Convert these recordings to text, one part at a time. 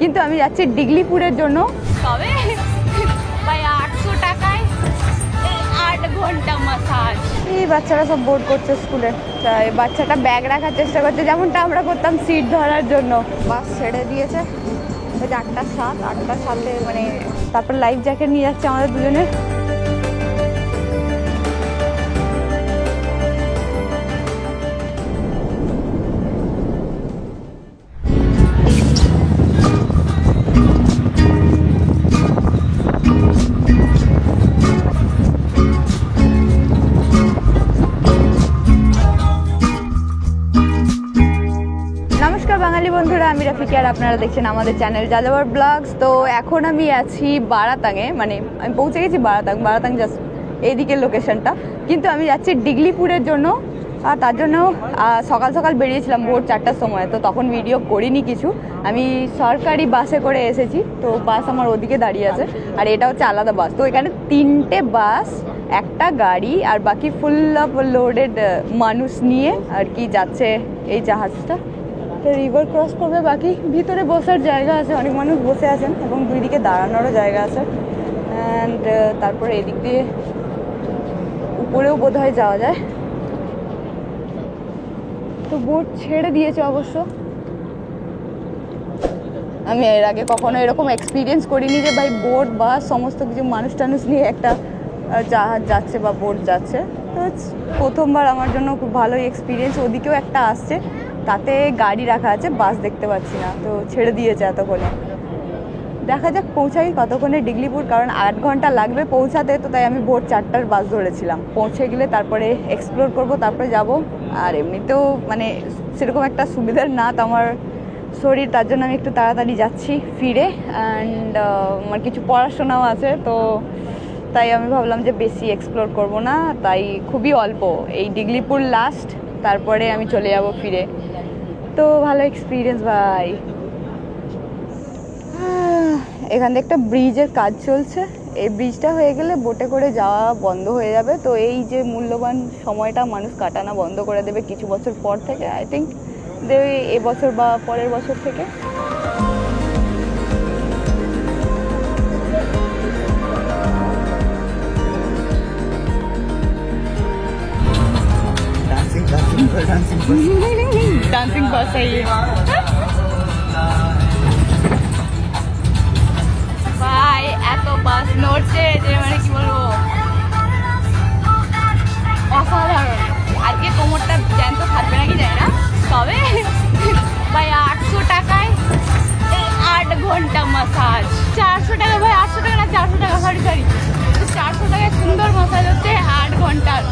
কিন্তু আমি যাচ্ছি ডিগলিপুরের জন্য। তবে ভাই 800 টাকায় 8 ঘন্টা মাসাজ। এই বাচ্চারা সব বোর্ড করছে স্কুলে, তাই বাচ্চাটা ব্যাগ রাখার চেষ্টা করছে যেমনটা আমরা করতাম সিট ধরার জন্য। বাস ছেড়ে দিয়েছে 8টার সাথে, মানে তারপর লাইফ জ্যাকেট নিয়ে যাচ্ছে আমাদের দুজনের। বাঙালি বন্ধুরা, আমি রাফিকি আর আপনারা দেখছেন আমাদের চ্যানেল যাযাবর ব্লগস। তো এখন আমি আছি বারাতাঙে, মানে আমি পৌঁছে গেছি বারাতাং জাস্ট এইদিকের লোকেশনটা, কিন্তু আমি যাচ্ছি ডিগলিপুরের জন্য। আর তার জন্য সকাল সকাল বেরিয়েছিলাম ভোর 4টার সময়, তো তখন ভিডিও করিনি কিছু। আমি সরকারি বাসে করে এসেছি, তো বাস আমার ওদিকে দাঁড়িয়ে আছে, আর এটা হচ্ছে আলাদা বাস। তো এখানে 3টে বাস, একটা গাড়ি, আর বাকি ফুল অফ লোডেড মানুষ নিয়ে আর কি যাচ্ছে এই জাহাজটা। রিভার ক্রস করবে, বাকি ভিতরে বসার জায়গা আছে, অনেক মানুষ বসে আছেন এবং দুই দিকে দাঁড়ানোরও জায়গা আছে। অ্যান্ড তারপরে এদিক দিয়ে উপরেও বোধহয় যাওয়া যায়। তো বোট ছেড়ে দিয়েছে অবশ্য। আমি এর আগে কখনো এরকম এক্সপিরিয়েন্স করিনি যে ভাই বোট বা সমস্ত কিছু মানুষ টানুষ নিয়ে একটা জাহাজ যাচ্ছে বা বোট যাচ্ছে। তো প্রথমবার আমার জন্য খুব ভালোই এক্সপিরিয়েন্স। ওদিকেও একটা আসছে, তাতে গাড়ি রাখা আছে, বাস দেখতে পাচ্ছি না, তো ছেড়ে দিয়েছে এতক্ষণে। দেখা যাক পৌঁছাই কতক্ষণে ডিগলিপুর, কারণ 8 ঘন্টা লাগবে পৌঁছাতে। তো তাই আমি ভোর 4টার বাস ধরেছিলাম। পৌঁছে গেলে তারপরে এক্সপ্লোর করব, তারপরে যাব। আর এমনিতেও মানে সেরকম একটা সুবিধার না তো আমার শরীর, তার জন্য আমি একটু তাড়াতাড়ি যাচ্ছি ফিরে। অ্যান্ড আমার কিছু পড়াশোনাও আছে, তো তাই আমি ভাবলাম যে বেশি এক্সপ্লোর করব না, তাই খুবই অল্প এই ডিগলিপুর লাস্ট, তারপরে আমি চলে যাব ফিরে। তো ভালো এক্সপিরিয়েন্স ভাই। এখান থেকে একটা ব্রিজের কাজ চলছে, এই ব্রিজটা হয়ে গেলে বোটে করে যাওয়া বন্ধ হয়ে যাবে। তো এই যে মূল্যবান সময়টা মানুষ কাটানো বন্ধ করে দেবে কিছু বছর পর থেকে, আই থিঙ্ক দেবে এবছর বা পরের বছর থেকে। डांसिंग बस है ये। ভাই এত বাস নড়ছে যে মানে কি বলবো, অসাধারণ। আজকে কোমরটা জ্যান্ত থাকবে নাকি জানি না, তবে ভাই 800 টাকায় 8 ঘন্টা মাসাজ। 400 টাকা ভাই, 800 টাকা না 400 টাকা, সরি 400 টাকায় সুন্দর মাসাজ হচ্ছে 8 ঘন্টার।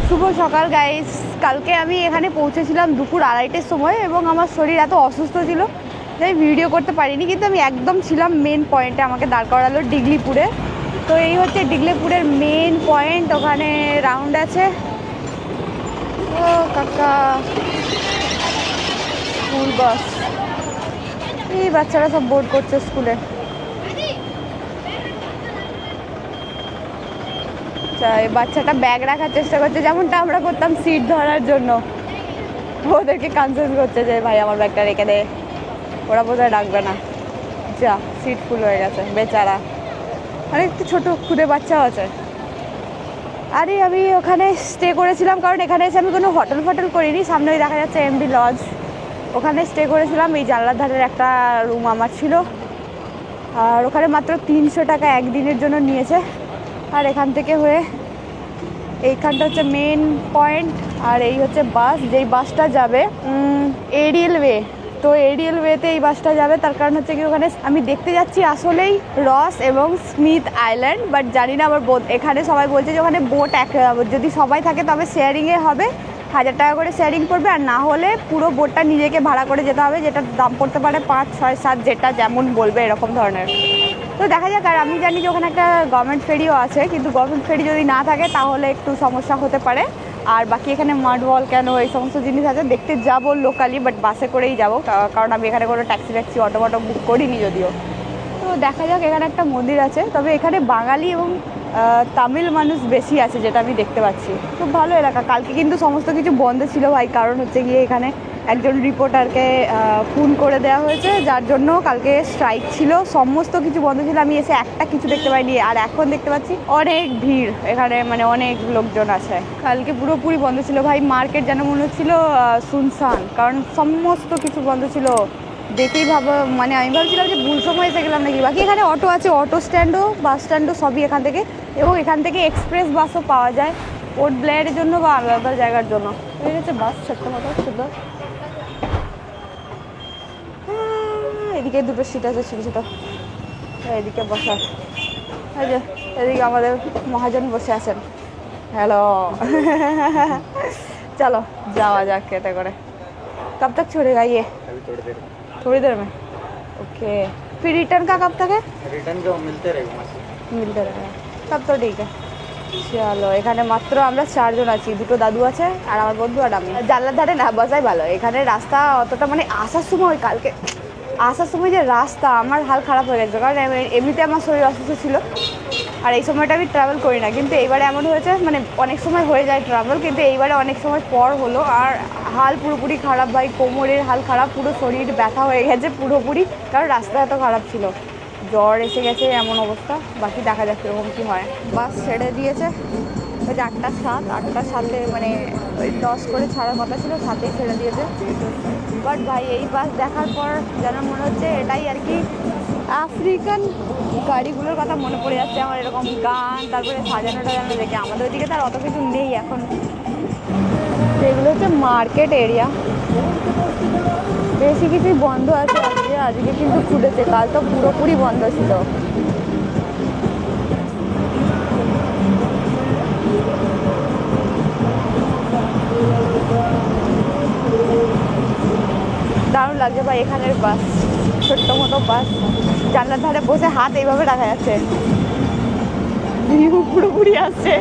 শুভ সকাল গাইস। কালকে আমি এখানে পৌঁছেছিলাম দুপুর 2:30টার সময় এবং আমার শরীর এত অসুস্থ ছিল তাই ভিডিও করতে পারিনি, কিন্তু আমি একদম ছিলাম মেন পয়েন্টে। আমাকে দাঁড় করালো ডিগলিপুরে। তো এই হচ্ছে ডিগলিপুরের মেন পয়েন্ট, ওখানে রাউন্ড আছে। ও কাকা, স্কুল বাস, এই বাচ্চারা সব বোর্ড করছে স্কুলে। বাচ্চাটা ব্যাগ রাখার চেষ্টা করছে যেমনটা আমরা করতাম সিট ধরার জন্য। ওদেরকে কনসেন্স করছে যে ভাই আমার ব্যাগটা রেখে দে, ওরা বোধহয় রাখবে না। যা, সিট ফুল হয়ে গেছে বেচারা। মানে একটু ছোটো খুদে বাচ্চাও আছে। আরে আমি ওখানে স্টে করেছিলাম, কারণ এখানে এসে আমি কোনো হোটেল ফটেল করিনি। সামনেই দেখা যাচ্ছে এমবি লজ, ওখানে স্টে করেছিলাম। এই জানলার ধারের একটা রুম আমার ছিল, আর ওখানে মাত্র 300 টাকা একদিনের জন্য নিয়েছে। আর এখান থেকে হয়ে এইখানটা হচ্ছে মেন পয়েন্ট, আর এই হচ্ছে বাস, যেই বাসটা যাবে এরিয়েল ওয়ে। তো এরিয়েল ওয়েতে এই বাসটা যাবে, তার কারণ হচ্ছে কি ওখানে আমি দেখতে যাচ্ছি আসলেই রস এবং স্মিথ আইল্যান্ড, বাট জানি না। আবার এখানে সবাই বলছে যে ওখানে বোট যদি সবাই থাকে তবে শেয়ারিংয়ে হবে, 1000 টাকা করে শেয়ারিং পড়বে, আর না হলে পুরো বোটটা নিজেকে ভাড়া করে যেতে হবে, যেটা দাম পড়তে পারে 5, 6, 7 যেটা যেমন বলবে এরকম ধরনের। তো দেখা যাক। আর আমি জানি যে ওখানে একটা গভর্নমেন্ট ফেরিও আছে, কিন্তু গভর্নমেন্ট ফেরি যদি না থাকে তাহলে একটু সমস্যা হতে পারে। আর বাকি এখানে মাড ওয়াল কেন এই সমস্ত জিনিস আছে, দেখতে যাবো লোকালি, বাট বাসে করেই যাবো, কারণ আমি এখানে কোনো ট্যাক্সি অটো বুক করিনি যদিও। তো দেখা যাক। এখানে একটা মন্দির আছে, তবে এখানে বাঙালি এবং তামিল মানুষ বেশি আছে যেটা আমি দেখতে পাচ্ছি। খুব ভালো এলাকা। কালকে কিন্তু সমস্ত কিছু বন্ধ ছিল ভাই, কারণ হচ্ছে গিয়ে এখানে একজন রিপোর্টারকে খুন করে দেওয়া হয়েছে, যার জন্য কালকে স্ট্রাইক ছিল, সমস্ত কিছু বন্ধ ছিল। আমি এসে একটা কিছু দেখতে পাইনি, আর এখন দেখতে পাচ্ছি অনেক ভিড় এখানে, মানে অনেক লোকজন আছে। কালকে পুরোপুরি বন্ধ ছিল ভাই, মার্কেট যেন মনে হচ্ছিল শুনশান, কারণ সমস্ত কিছু বন্ধ ছিল। দেখেই মানে আমি ভাবছিলাম যে ভুল সময় এসে গেলাম নাকি। বাকি এখানে অটো আছে, অটো স্ট্যান্ডও বাস স্ট্যান্ডও সবই এখান থেকে, এবং এখান থেকে এক্সপ্রেস বাসও পাওয়া যায় পোর্ট ব্লেয়ারের জন্য বা আলাদা জায়গার জন্য। এই হচ্ছে বাস, ছোট্ট মতো সুন্দর। এদিকে দুটো সিট আছে ছোটো ছোটো, এদিকে বসার। এই যে এদিকে আমাদের মহাজন বসে আছেন। হ্যালো। চলো যাওয়া যাক কেটে করে। कब तक छोड़ेगा ये? अभी थोड़ी देर में। ओके, फिर रिटर्न का कब तक है? रिटर्न का मिलते रहेगा मिलते रहेगा तब तो ठीक है। চলো, এখানে মাত্র আমরা 4 জন আছি, দুটো দাদু আছে আর আমার বন্ধু আর আমি। জানলার ধারে না বসাই ভালো, এখানে রাস্তা অতটা মানে আসার সময়, কালকে আসার সময় যে রাস্তা আমার হাল খারাপ হয়ে গেছে, কারণ এমনিতে আমার শরীর অসুস্থ ছিল, আর এই সময়টা আমি ট্রাভেল করি না, কিন্তু এইবারে এমন হয়েছে, মানে অনেক সময় হয়ে যায় ট্রাভেল, কিন্তু এইবারে অনেক সময় পর হলো, আর হাল পুরোপুরি খারাপ ভাই, কোমরের হাল খারাপ, পুরো শরীর ব্যথা হয়ে গেছে পুরোপুরি, কারণ রাস্তা এত খারাপ ছিল, জ্বর এসে গেছে, এমন অবস্থা। বাকি দেখা যাক কীরকম কী হয়। বাস ছেড়ে দিয়েছে, ওই যে 8:07, 8:07 মানে ওই 10 করে ছাড়ার কথা ছিল, 7-এই ছেড়ে দিয়েছে। বাট ভাই এই বাস দেখার পর যেন মনে হচ্ছে এটাই আর কি আফ্রিকান গাড়িগুলোর কথা মনে পড়ে যাচ্ছে আমার, এরকম গান, তারপরে সাজানো টাজানো দেখে। আমাদের ওইদিকে তার অত কিছু নেই এখন। এগুলো হচ্ছে মার্কেট এরিয়া, বেশি কিছুই বন্ধ আছে আজকে। আজকে কিন্তু খুলেছে, কাল তো পুরোপুরি বন্ধ ছিল। দারুণ লাগছে ভাই এখানের বাস, ছোট্ট মতো বাস, জানলার ধারে বসে হাত এইভাবে রাখা যাচ্ছে, ভিউ পুরোপুরি আসছে।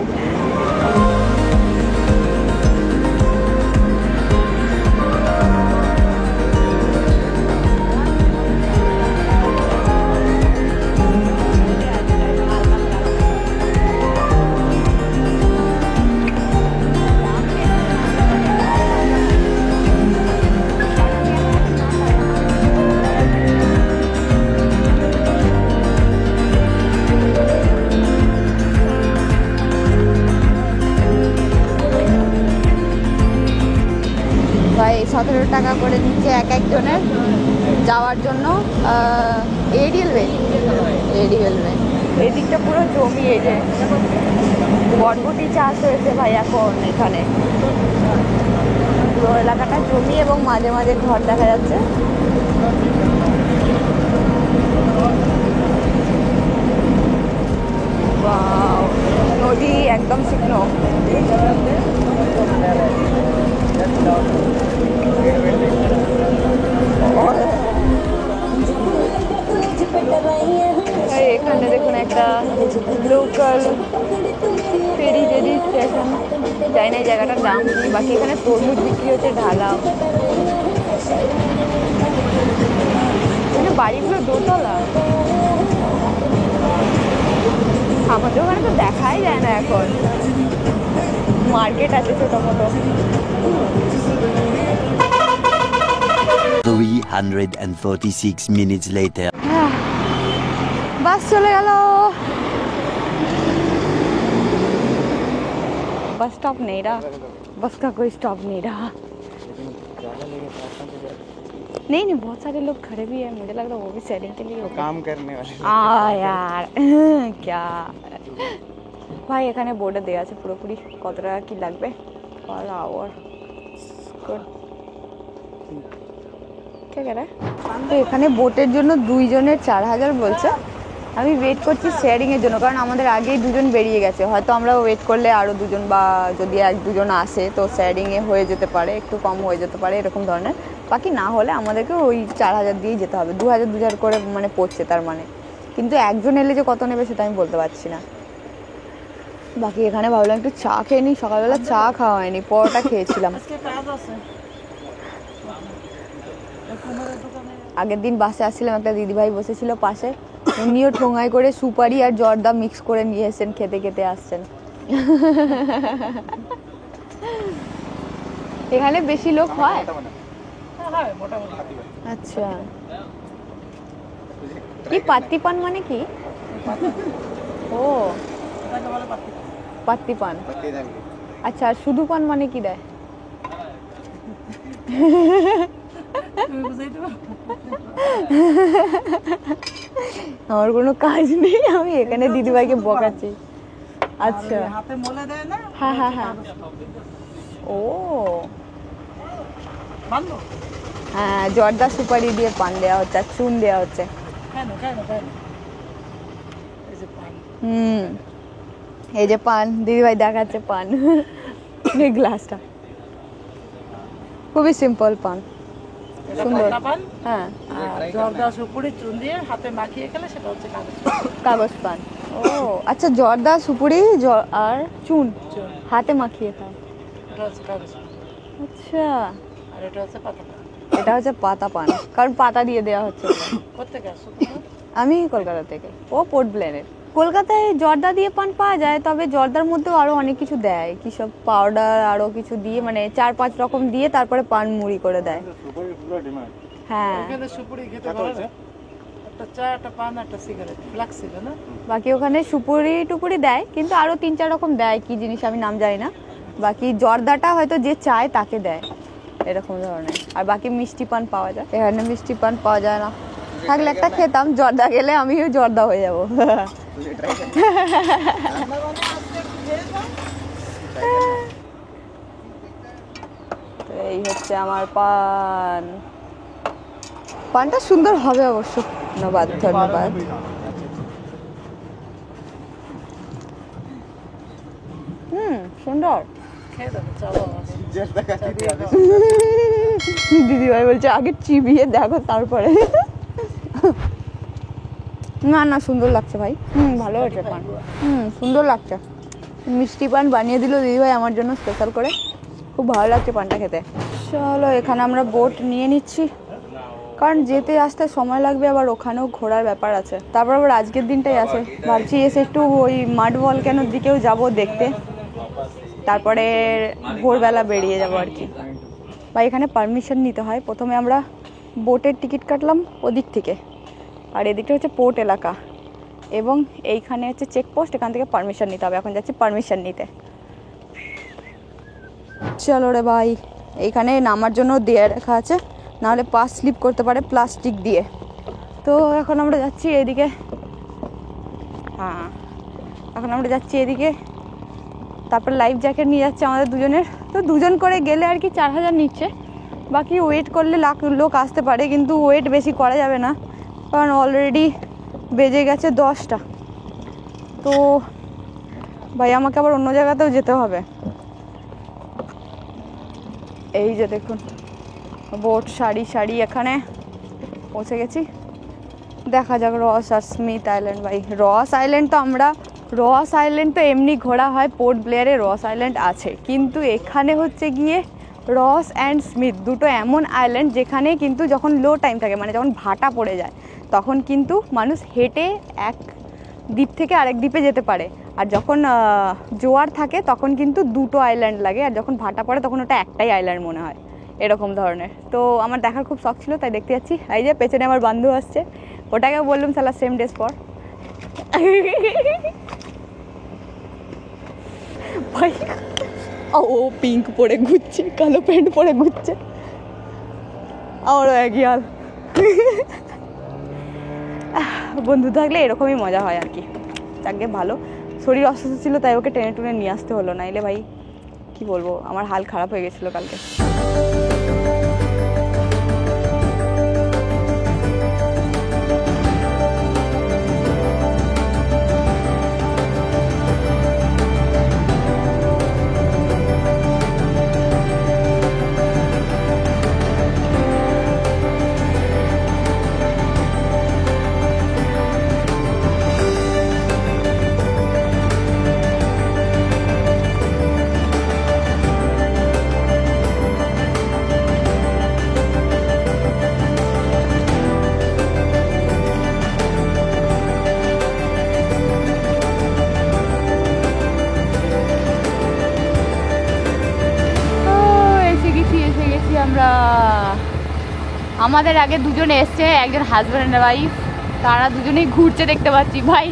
ভাই 17 টাকা করে নিচ্ছে এক একজনের যাওয়ার জন্য। এডিএলওয়ে, এই দিকটা পুরো জমি, এই যে বরবটি চাষ হয়েছে ভাই এখন এখানে, পুরো এলাকাটা জমি এবং মাঝে মাঝে ঘর দেখা যাচ্ছে। নদী একদম শুকনো। এখানে দেখুন একটা লোকাল ফেরি যদি স্টেশন, যাই না এই জায়গাটার দাম কি। বাকি এখানে তরমুজ বিক্রি হচ্ছে ঢালা, বাড়িগুলো দোতলা। আমাদের ওখানে তো দেখাই যায় না এখন, মার্কেট আছে ছোট মোটো। 346 minutes later. বাস চলে গেল, बस स्टॉप नहीं रहा, बस का कोई स्टॉप नहीं रहा। नहीं बहुत सारे लोग खड़े भी हैं, मुझे लग रहा है वो भी सेलिंग के लिए काम करने वाले। यार क्या ভাই এখানে বোর্ডে দেওয়া আছে পুরোপুরি কত টাকা কি লাগবে পার আওয়ার। ঠিক আছে, তো এখানে বোটের জন্য 2 জনের 4000 বলছে, আমি ওয়েট করছি শেয়ারিংয়ের জন্য, কারণ আমাদের আগেই দুজন বেরিয়ে গেছে, হয়তো আমরা ওয়েট করলে আরও দুজন বা যদি এক দুজন আসে তো শেয়ারিংয়ে হয়ে যেতে পারে, একটু কম হয়ে যেতে পারে এরকম ধরনের। বাকি না হলে আমাদেরকে ওই 4,000 দিয়েই যেতে হবে, 2,000 করে মানে পড়ছে তার মানে। কিন্তু একজন এলে যে কত নেবে সেটা আমি বলতে পারছি না। বাকি এখানে ভাবলাম একটু চা খেয়ে নিই, সকালবেলা চা খাওয়া হয়নি, পরোটা খেয়েছিলাম। আগের দিন বাসে আসছিলাম, একটা দিদিভাই বসেছিল পাশে, উনিও ঠোঙায় করে সুপারি আর জর্দা মিক্স করে নিয়ে এসেছেন, খেতে খেতে আসছেন। এখানে বেশি লোক হয়? আচ্ছা, কি পাত্তি পান মানে কি? ও পাত্তি পান, আচ্ছা। আর শুধু পান মানে কি দেয়? আমার কোনো কাজ নেই, আমি এখানে দিদিভাইকে বকাচ্ছি। আচ্ছা, হ্যাঁ হ্যাঁ হ্যাঁ, ও হ্যাঁ, জর্দা সুপারি দিয়ে পান দেওয়া হচ্ছে আর চুন দেওয়া হচ্ছে। এই যে পান, দিদিভাই দেখাচ্ছে পান, এই গ্লাসটা খুবই সিম্পল পান, সুন্দর। হ্যাঁ, জর্দা সুপুরি চুন দিয়ে হাতে মাখিয়ে খেলে সেটা হচ্ছে কাগজ পান। ও আচ্ছা, জর্দা সুপুরি আর চুন হাতে মাখিয়ে খায়, এটা হচ্ছে কাগজ। আচ্ছা, আর এটা হচ্ছে পাতা পান। এটা হচ্ছে পাতা পান, কারণ পাতা দিয়ে দেওয়া হচ্ছে। কোত্থেকে আসছো? আমি কলকাতা থেকে। ও পোর্ট ব্লেয়ারের। কলকাতায় জর্দা দিয়ে পান পাওয়া যায়, তবে জর্দার মধ্যেও আরো অনেক কিছু দেয়, কি সব পাউডার আরো কিছু দিয়ে, মানে 4-5 রকম দিয়ে তারপরে পান মুড়ি করে দেয়। হ্যাঁ, এখানে সুপুরি খেতে ভালো লাগে, একটা চা, একটা পান, একটা সিগারেট, ফ্লাক্স ছিল না? বাকি ওখানে সুপুরি টুপুরি দেয়, কিন্তু আরো 3-4 রকম দেয়, কি জিনিস আমি নাম জানি না। বাকি জর্দাটা হয়তো যে চায় তাকে দেয়, এরকম ধরনের। আর বাকি মিষ্টি পান পাওয়া যায়, এখানে মিষ্টি পান পাওয়া যায় না। থাকলে একটা খেতাম, জর্দা গেলে আমিও জর্দা হয়ে যাবো। তো এই হচ্ছে আমার পান, পানটা সুন্দর হবে অবশ্য। ধন্যবাদ ধন্যবাদ। সুন্দর। খেয়ে দেখো, চলো দিদিভাই বলছে আগে চিবিয়ে দেখো তারপরে। না না, সুন্দর লাগছে ভাই, ভালো হয়েছে পান, সুন্দর লাগছে। মিষ্টি পান বানিয়ে দিল দিদিভাই আমার জন্য স্পেশাল করে, খুব ভালো লাগছে পানটা খেতে। চলো, এখানে আমরা বোট নিয়ে নিচ্ছি, কারণ যেতে আসতে সময় লাগবে, আবার ওখানেও ঘোরার ব্যাপার আছে। তারপর আবার আজকের দিনটাই আছে, ভাবছি এসে একটু ওই মাড ভলক্যানোর দিকেও যাব দেখতে, তারপরে ভোরবেলা বেরিয়ে যাবো আর কি। বা এখানে পারমিশন নিতে হয়, প্রথমে আমরা বোটের টিকিট কাটলাম ওদিক থেকে, আর এদিকটা হচ্ছে পোর্ট এলাকা, এবং এইখানে হচ্ছে চেকপোস্ট, এখান থেকে পারমিশন নিতে হবে। এখন যাচ্ছি পারমিশন নিতে। চলো রে ভাই, এইখানে নামার জন্য দিয়ে রাখা আছে, নাহলে পাস স্লিপ করতে পারে প্লাস্টিক দিয়ে। তো এখন আমরা যাচ্ছি এদিকে, হ্যাঁ এখন আমরা যাচ্ছি এদিকে। তারপর লাইফ জ্যাকেট নিয়ে যাচ্ছে আমাদের দুজনের, তো দুজন করে গেলে আর কি 4,000 নিচ্ছে। বাকি ওয়েট করলে লোক আসতে পারে, কিন্তু ওয়েট বেশি করা যাবে না, কারণ অলরেডি বেজে গেছে 10টা। তো ভাই আমাকে আবার অন্য জায়গাতেও যেতে হবে। এই যে দেখুন বোট সারি সারি এখানে পৌঁছে গেছি। দেখা যাক রস আর স্মিথ আইল্যান্ড। ভাই রস আইল্যান্ড তো এমনি ঘোরা হয়, পোর্ট ব্লেয়ারে রস আইল্যান্ড আছে, কিন্তু এখানে হচ্ছে গিয়ে রস অ্যান্ড স্মিথ দুটো এমন আইল্যান্ড যেখানে কিন্তু যখন লো টাইম থাকে, মানে যখন ভাটা পড়ে যায়, তখন কিন্তু মানুষ হেঁটে এক দ্বীপ থেকে আরেক দ্বীপে যেতে পারে। আর যখন জোয়ার থাকে তখন কিন্তু দুটো আইল্যান্ড লাগে, আর যখন ভাটা পড়ে তখন ওটা একটাই আইল্যান্ড মনে হয়, এরকম ধরনের। তো আমার দেখার খুব শখ ছিল, তাই দেখতে যাচ্ছি। এই যে পেছনে আমার বন্ধু আসছে, ওটাকেও বললাম সালা সেম ডেস পর। ভাই ও পিঙ্ক পরে ঘুরছে, কালো প্যান্ট পরে ঘুরছে, আমারও একই হাল। বন্ধু থাকলে এরকমই মজা হয় আর কি। যাকে ভালো, শরীর অসুস্থ ছিল তাই ওকে টেনে টুনে নিয়ে আসতে হলো, নাইলে ভাই কি বলবো, আমার হাল খারাপ হয়ে গেছিলো কালকে। আমাদের আগে দুজন এসছে, একজন হাজব্যান্ড এন্ড ওয়াইফ, তারা দুজনেই ঘুরছে দেখতে পাচ্ছি ভাই।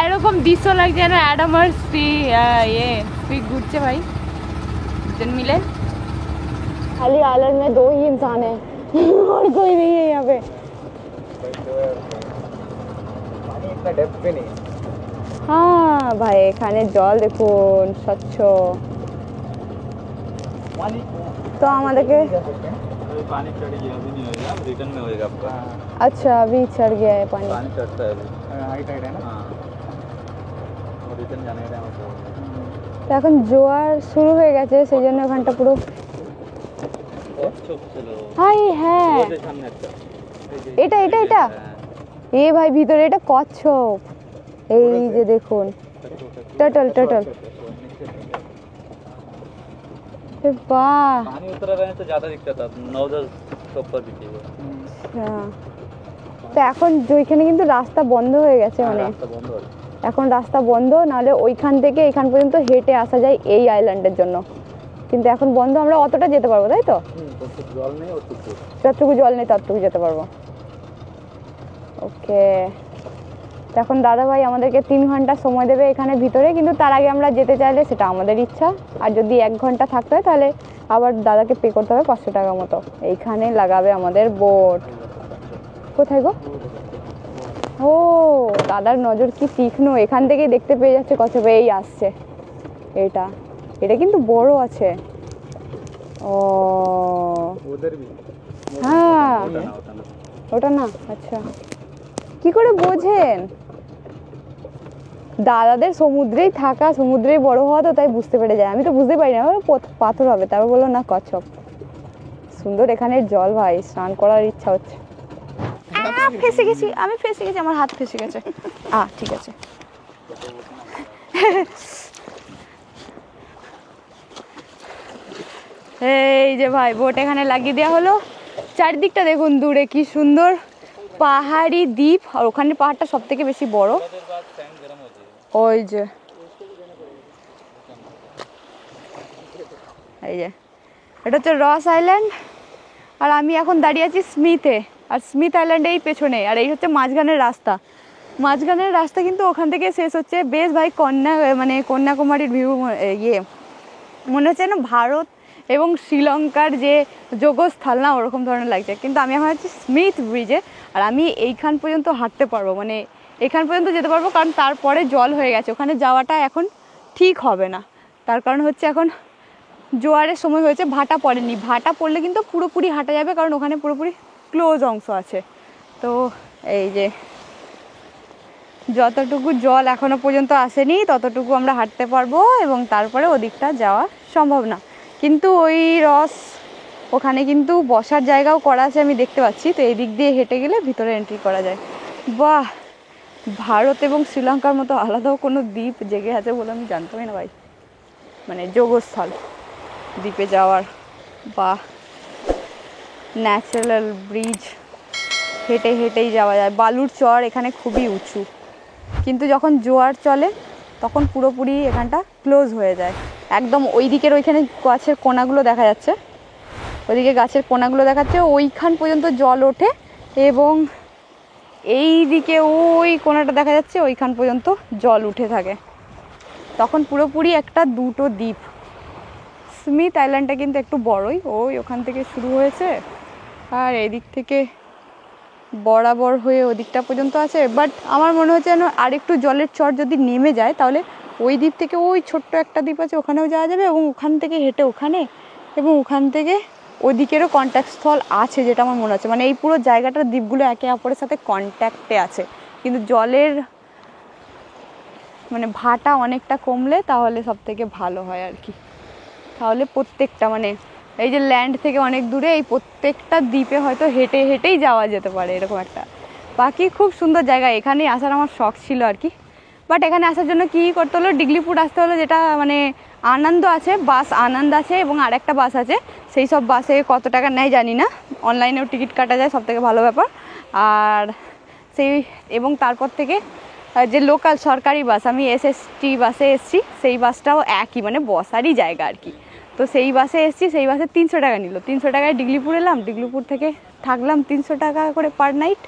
এরকম দৃশ্য লাগছে যেন অ্যাডাম আর স্পিক ঘুরছে भाई দুজন मिले। खाली आइलैंड में 2 ही इंसान है और कोई नहीं है यहाँ पे। पानी इतना डेप्थ पे नहीं है। हाँ भाई এখানে জল দেখুন স্বচ্ছ। तो আমাদেরকে पानी चढ़ गया, अभी नहीं होएगा, रिटर्न में होएगा आपका। अच्छा अभी चढ़ गया है पानी। पानी चढ़ता है अभी। हाइट है ना। हाँ, और रिटर्न जाने का टाइम होता है। তো এখন জোয়ার শুরু হয়ে গেছে, সেই জন্য ওখানটা পুরো হাই। হ্যাঁ ওদের সামনে একটা এটা এটা এটা এ ভাই ভিতরে এটা কচ্ছপ, এই যে দেখুন টার্টল টার্টল। বাহ पानी उतर रहे हैं तो ज्यादा दिखता था, 9-10 के ऊपर दिखेगा। তো এখন ওইখানে কিন্তু রাস্তা বন্ধ হয়ে গেছে, মানে रास्ता बंद हो गया। এখন রাস্তা বন্ধ, নাহলে ওইখান থেকে এখান পর্যন্ত হেঁটে আসা যায় এই আইল্যান্ডের জন্য, কিন্তু এখন বন্ধ। আমরা অতটা যেতে পারবো তাই তো, तो जल नहीं और कुछ যতটুকু জল নেই ততটুকু যেতে পারবো। ওকে, এখন দাদা ভাই আমাদেরকে 3 ঘন্টা সময় দেবে এখানে ভিতরে, কিন্তু তার আগে আমরা যেতে চাইলে সেটা আমাদের ইচ্ছা। আর যদি 1 ঘন্টা থাকতে হয় তাহলে আবার দাদাকে পে করতে হবে 500 টাকা মতো। এইখানে লাগাবে আমাদের বোট। কোথায় গো? ও দাদার নজর কি তীক্ষ্ণ, এখান থেকেই দেখতে পেয়ে যাচ্ছে কচ্ছপ এই আসছে। এটা এটা কিন্তু বড় আছে। ও उधर भी হ্যাঁ होता ना। ওটা না, আচ্ছা কি করে বোঝেন? দাদাদের সমুদ্রেই থাকা, সমুদ্রেই বড় হওয়া, তো তাই বুঝতে পেরে যায়। আমি তো বুঝতে পারি না, পাথর হবে। তারপর বললো না কচ্ছপ। সুন্দর এখানের জল ভাই, স্নান করার ইচ্ছা হচ্ছে। ফেসে গেছি আমি, ফেসে গেছি, আমার হাত ফেসে গেছে। ঠিক আছে। এই যে ভাই বোট এখানে লাগিয়ে দেওয়া হলো। চারিদিকটা দেখুন দূরে কি সুন্দর পাহাড়ি দ্বীপ, আর ওখানে পাহাড়টা সব থেকে বেশি বড়। ওই যে এই যে এটা হচ্ছে রস আইল্যান্ড, আর আমি এখন দাঁড়িয়ে আছি স্মিথে। আর স্মিথ আইল্যান্ড এই পেছনে, আর এই হচ্ছে মাঝখানের রাস্তা। মাঝখানের রাস্তা কিন্তু ওখান থেকে শেষ হচ্ছে। বেশ ভাই কন্যাকুমারীর ভিউ মনে হচ্ছে না ভারত এবং শ্রীলঙ্কার যে যোগস্থল না, ওরকম ধরনের লাগছে। কিন্তু আমি এখন আছি স্মিথ ব্রিজে, আর আমি এইখান পর্যন্ত হাঁটতে পারবো, মানে এখান পর্যন্ত যেতে পারবো, কারণ তারপরে জল হয়ে গেছে। ওখানে যাওয়াটা এখন ঠিক হবে না, তার কারণ হচ্ছে এখন জোয়ারের সময় হয়েছে, ভাটা পড়েনি। ভাটা পড়লে কিন্তু পুরোপুরি হাঁটা যাবে, কারণ ওখানে পুরোপুরি ক্লোজ অংশ আছে। তো এই যে যতটুকু জল এখনো পর্যন্ত আসেনি ততটুকু আমরা হাঁটতে পারবো, এবং তারপরে ওদিকটা যাওয়া সম্ভব না। কিন্তু ওই রস ওখানে কিন্তু বসার জায়গাও করা আছে, আমি দেখতে পাচ্ছি। তো এই দিক দিয়ে হেঁটে গেলে ভিতরে এন্ট্রি করা যায়। বাহ, ভারত এবং শ্রীলঙ্কার মতো আলাদাও কোনো দ্বীপ জেগে আছে বলে আমি জানতামই না ভাই, মানে যোগস্থল দ্বীপে যাওয়ার। বাহ, ন্যাচারাল ব্রিজ, হেঁটে হেঁটেই যাওয়া যায়। বালুর চর এখানে খুবই উঁচু, কিন্তু যখন জোয়ার চলে তখন পুরোপুরি এখানটা ক্লোজ হয়ে যায়। একদম ওই দিকের ওইখানে গাছের কোনাগুলো দেখা যাচ্ছে, ওইদিকে গাছের কোনাগুলো দেখাচ্ছে, ওইখান পর্যন্ত জল ওঠে, এবং এই দিকে ওই কোনাটা দেখা যাচ্ছে, ওইখান পর্যন্ত জল উঠে থাকে। তখন পুরোপুরি একটা দুটো দ্বীপ। স্মিথ আইল্যান্ডটা কিন্তু একটু বড়ই, ওখান থেকে শুরু হয়েছে, আর এদিক থেকে বরাবর হয়ে ওদিকটা পর্যন্ত আছে। বাট আমার মনে হচ্ছে যেন আরেকটু জলের চর যদি নেমে যায়, তাহলে ওই দ্বীপ থেকে ওই ছোট্ট একটা দ্বীপ আছে, ওখানেও যাওয়া যাবে, এবং ওখান থেকে হেঁটে ওখানে, এবং ওখান থেকে ওদিকেরও কন্ট্যাক্ট স্থল আছে, যেটা আমার মনে হচ্ছে। মানে এই পুরো জায়গাটার দ্বীপগুলো একে অপরের সাথে কন্ট্যাক্টে আছে, কিন্তু জলের মানে ভাটা অনেকটা কমলে তাহলে সব থেকে ভালো হয় আর কি। তাহলে প্রত্যেকটা মানে এই যে ল্যান্ড থেকে অনেক দূরে, এই প্রত্যেকটা দ্বীপে হয়তো হেঁটে হেঁটেই যাওয়া যেতে পারে, এরকম একটা। বাকি খুব সুন্দর জায়গা, এখানে আসার আমার শখ ছিল আর কি। বাট এখানে আসার জন্য কী করতে হলো, ডিগলিপুর আসতে হলো, যেটা মানে আনন্দ আছে, বাস আনন্দ আছে, এবং আরেকটা বাস আছে। সেই সব বাসে কত টাকা নেয় জানি না, অনলাইনেও টিকিট কাটা যায়, সব থেকে ভালো ব্যাপার। আর এবং তারপর থেকে যে লোকাল সরকারি বাস, আমি এসএসটি বাসে এসছি, সেই বাসটাও একই, মানে বসারই জায়গা আর কি। তো সেই বাসে এসছি, সেই বাসে 300 টাকা নিল। 300 টাকায় ডিগলিপুর এলাম, ডিগলিপুর থেকে থাকলাম 300 টাকা করে পার নাইট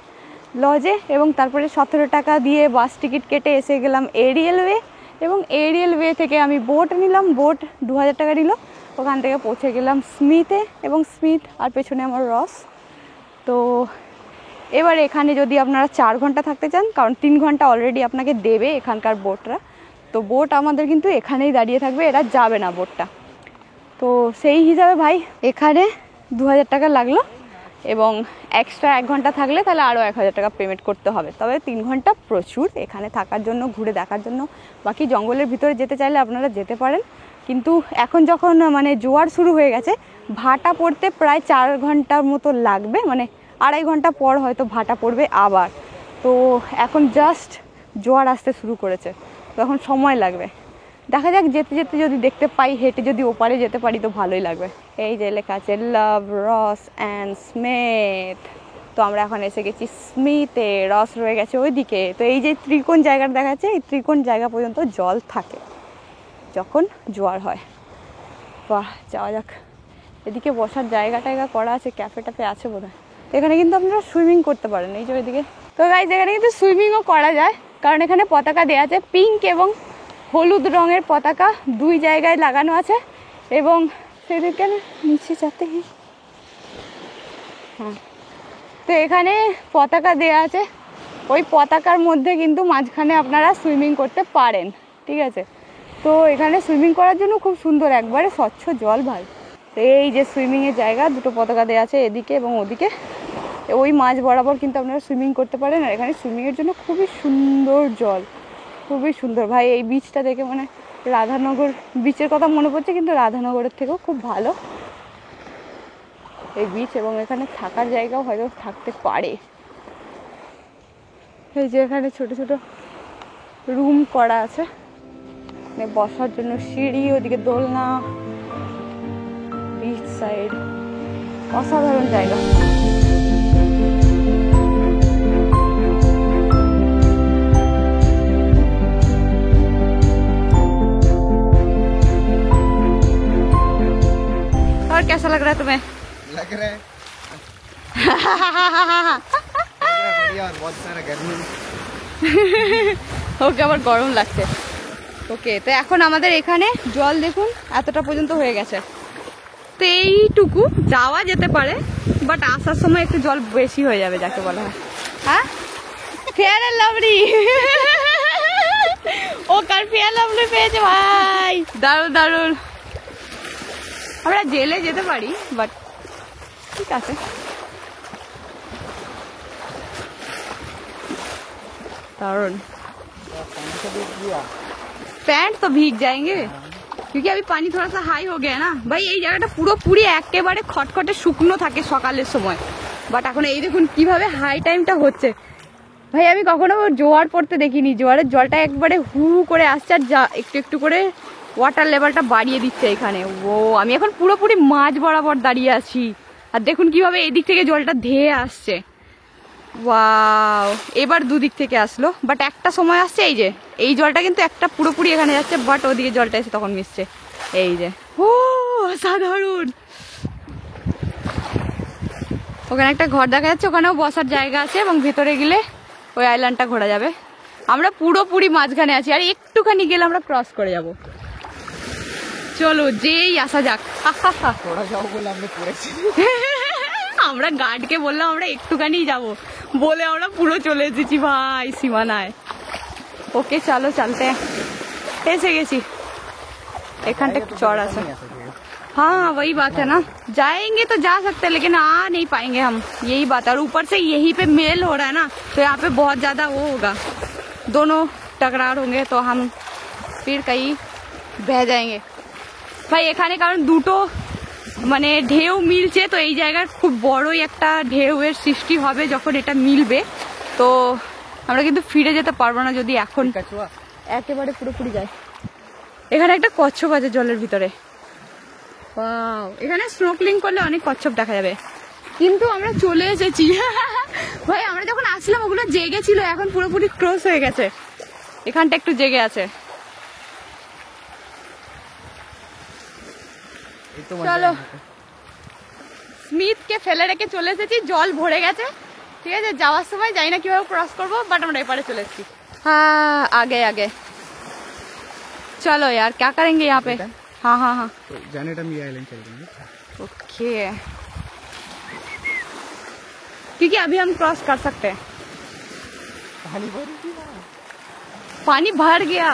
লজে, এবং তারপরে 17 টাকা দিয়ে বাস টিকিট কেটে এসে গেলাম এরিয়াল ওয়ে, এবং এরিয়াল ওয়ে থেকে আমি বোট নিলাম, বোট 2000 টাকা নিল। ওখান থেকে পৌঁছে গেলাম স্মিথে, এবং স্মিথ আর পেছনে আমার রস। তো এবার এখানে যদি আপনারা 4 ঘন্টা থাকতে চান, কারণ 3 ঘন্টা অলরেডি আপনাকে দেবে এখানকার বোটরা, তো বোট আমাদের কিন্তু এখানেই দাঁড়িয়ে থাকবে, এরা যাবে না বোটটা। তো সেই হিসাবে ভাই এখানে 2000 টাকা লাগলো, এবং এক্সট্রা 1 ঘন্টা থাকলে তাহলে আরও 1000 টাকা পেমেন্ট করতে হবে। তবে 3 ঘন্টা প্রচুর এখানে থাকার জন্য, ঘুরে দেখার জন্য। বাকি জঙ্গলের ভিতরে যেতে চাইলে আপনারা যেতে পারেন, কিন্তু এখন যখন মানে জোয়ার শুরু হয়ে গেছে, ভাটা পড়তে প্রায় 4 ঘন্টার মতো লাগবে, মানে 2.5 ঘন্টা পর হয়তো ভাটা পড়বে আবার। তো এখন জাস্ট জোয়ার আসতে শুরু করেছে, তো এখন সময় লাগবে। দেখা যাক, যেতে যেতে যদি দেখতে পাই, হেঁটে যদি ওপারে যেতে পারি তো ভালোই লাগবে। এই যে লেখা আছে লাভ রস অ্যান্ড স্মিথ, তো আমরা এখন এসে গেছি স্মিথে, রস রয়ে গেছে ওইদিকে। তো এই যে ত্রিকোণ জায়গাটা দেখা যাচ্ছে, এই ত্রিকোণ জায়গা পর্যন্ত জল থাকে যখন জোয়ার হয়। বাহ, যাওয়া যাক। এদিকে বসার জায়গা টায়গা করা আছে, ক্যাফে ট্যাফে আছে বোধহয়। এখানে কিন্তু আপনারা সুইমিং করতে পারেন, এই যে ওইদিকে। তো গাইস এখানে কিন্তু সুইমিংও করা যায়, কারণ এখানে পতাকা দেওয়া আছে, পিঙ্ক এবং হলুদ রঙের পতাকা 2 জায়গায় লাগানো আছে। এবং সেদিকে নিচে যাতে, হ্যাঁ, তো এখানে পতাকা দেওয়া আছে, ওই পতাকার মধ্যে কিন্তু মাঝখানে আপনারা সুইমিং করতে পারেন, ঠিক আছে। তো এখানে সুইমিং করার জন্য খুব সুন্দর, একবারে স্বচ্ছ জল ভাই। তো এই যে সুইমিংয়ের জায়গা, 2টো পতাকা দেওয়া আছে এদিকে এবং ওদিকে, ওই মাঝ বরাবর কিন্তু আপনারা সুইমিং করতে পারেন। আর এখানে সুইমিংয়ের জন্য খুবই সুন্দর জল, খুবই সুন্দর ভাই। এই বিচটা দেখে মানে রাধানগর বিচের কথা মনে পড়ছে, কিন্তু রাধানগরের থেকেও খুব ভালো এই বিচ, এবং এখানে থাকার জায়গাও হয়তো থাকতে পারে। এই যে এখানে ছোট ছোট রুম করা আছে, বসার জন্য সিঁড়ি, ওদিকে দোলনা, বিচ সাইড, অসাধারণ জায়গা। और कैसा लग रहा है तुम्हें? लग रहा है बढ़िया, और बहुत सारा गर्मी। ওকে আবার গরম লাগছে। ওকে, তো এখন আমাদের এখানে জল দেখুন এতটা পর্যন্ত হয়ে গেছে। তো এইটুকু যাওয়া যেতে পারে, বাট আসার সময় একটু জল বেশি হয়ে যাবে, যাকে বলা হয়। হ্যাঁ, ফেয়ার এন্ড লাভলি। ও কার ফেয়ার লাভলি পেয়েছে ভাই, দারুণ দারুণ। আমরা জেলে যেতে পারি, বাট ঠিক আছে। दारुण। पैंट तो भीग जाएंगे क्योंकि अभी पानी थोड़ा सा हाई हो गया ना भाई। এই জায়গাটা পুরোপুরি একেবারে খটখটে শুকনো থাকে সকালের সময়, বাট এখন এই দেখুন কিভাবে হাই টাইমটা হচ্ছে। ভাই আমি কখনো জোয়ার পড়তে দেখিনি, জোয়ারের জলটা একবারে হু করে আসছে, আর যা একটু একটু করে ওয়াটার লেভেলটা বাড়িয়ে দিচ্ছে এখানে। ও আমি এখন পুরোপুরি মাঝ বরাবর দাঁড়িয়ে আছি, আর দেখুন কিভাবে এই দিক থেকে জলটা ধেয়ে আসছে। ওয়াও, এবার দুদিক থেকে আসলো, বাট একটা সময় আসছে এই যে এই জলটা কিন্তু একটা পুরোপুরি এখানে যাচ্ছে, বাট ওদিকে জলটা এসে তখন মিশছে। এই যে ও সাধারণ। ওখানে একটা ঘর দেখা যাচ্ছে, ওখানেও বসার জায়গা আছে, এবং ভেতরে গেলে ওই আইল্যান্ডটা ঘোরা যাবে। আমরা পুরোপুরি মাঝখানে আছি, আর একটুখানি গেলে আমরা ক্রস করে যাব। চলো যেই আসা যাক। थोड़ा जाओ बोले हमने पूरे আমরা গার্ডকে বললাম আমরা একটুখানি যাব, বলে আমরা পুরো চলে এসেছি ভাই সীমানায়। ওকে চলো চলতে, এসে গেছি। এখানটা একটু চড় আছে। हाँ वही बात है ना, जाएंगे तो जा सकते हैं लेकिन आ नहीं पाएंगे हम, यही बात है। और ऊपर से यहीं पे मेल हो रहा है ना, तो यहाँ पे बहुत ज्यादा वो होगा, दोनों टकरार होंगे तो हम फिर कहीं बह जाएंगे ভাই। এখানে কারণ দুটো মানে ঢেউ মিলছে, তো এই জায়গার খুব বড়ই একটা ঢেউয়ের সৃষ্টি হবে যখন এটা মিলবে। তো আমরা কিন্তু ফিরে যেতে পারবো না যদি এখন একেবারে পুরোপুরি যায়। এখানে একটা কচ্ছপ আছে জলের ভিতরে, ওয়াও। এখানে স্নোকলিং করলে অনেক কচ্ছপ দেখা যাবে, কিন্তু আমরা চলে এসেছি ভাই। আমরা যখন আসলাম ওগুলো জেগে ছিল, এখন পুরোপুরি ক্লোজ হয়ে গেছে। এখানটা একটু জেগে আছে। চলো স্মিথকে ফেলে রেখে চলে এসেছি, জল ভরে গেছে। ঠিক আছে, যাওয়ার সময় জানি না কিভাবে ক্রস করবো, বাট আমরা এপারে চলে এসেছি। हाँ आगे आगे चलो यार, क्या करेंगे यहाँ पे। हाँ हाँ हाँ जाने टाइम ये आइलैंड चल रहे ओके, क्योंकि अभी हम क्रॉस कर सकते हैं। পানি ভর গিয়া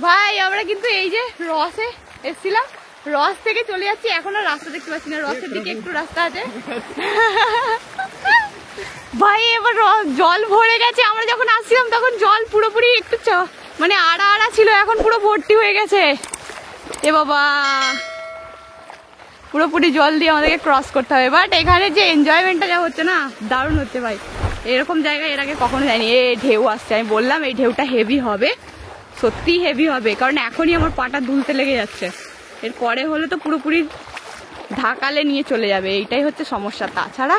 ভাই, আমরা কিন্তু এই যে রসে এসেছিলাম, রস থেকে চলে যাচ্ছি, এখন আর রাস্তা দেখতে পাচ্ছি না, রসের দিকে একটু রাস্তা আছে ভাই। এবার জল ভরে গেছে, আমরা যখন আসছিলাম তখন জল পুরোপুরি একটু মানে আড়া আড়া ছিল, এখন পুরো ভর্তি হয়ে গেছে। এ বাবা, পুরোপুরি জল দিয়ে আমাদেরকে ক্রস করতে হবে। বাট এখানে যে এনজয়মেন্টটা যা হচ্ছে না, দারুণ হচ্ছে ভাই। এরকম জায়গায় এর আগে কখনো যাইনি। এই ঢেউ আসছে, আমি বললাম এই ঢেউটা হেভি হবে, সত্যি হেভি হবে, কারণ এখনই আমার পাটা দুলতে লেগে যাচ্ছে। এর পরে হলে তো পুরোপুরি ঢাকালে নিয়ে চলে যাবে, এইটাই হচ্ছে সমস্যা। তাছাড়া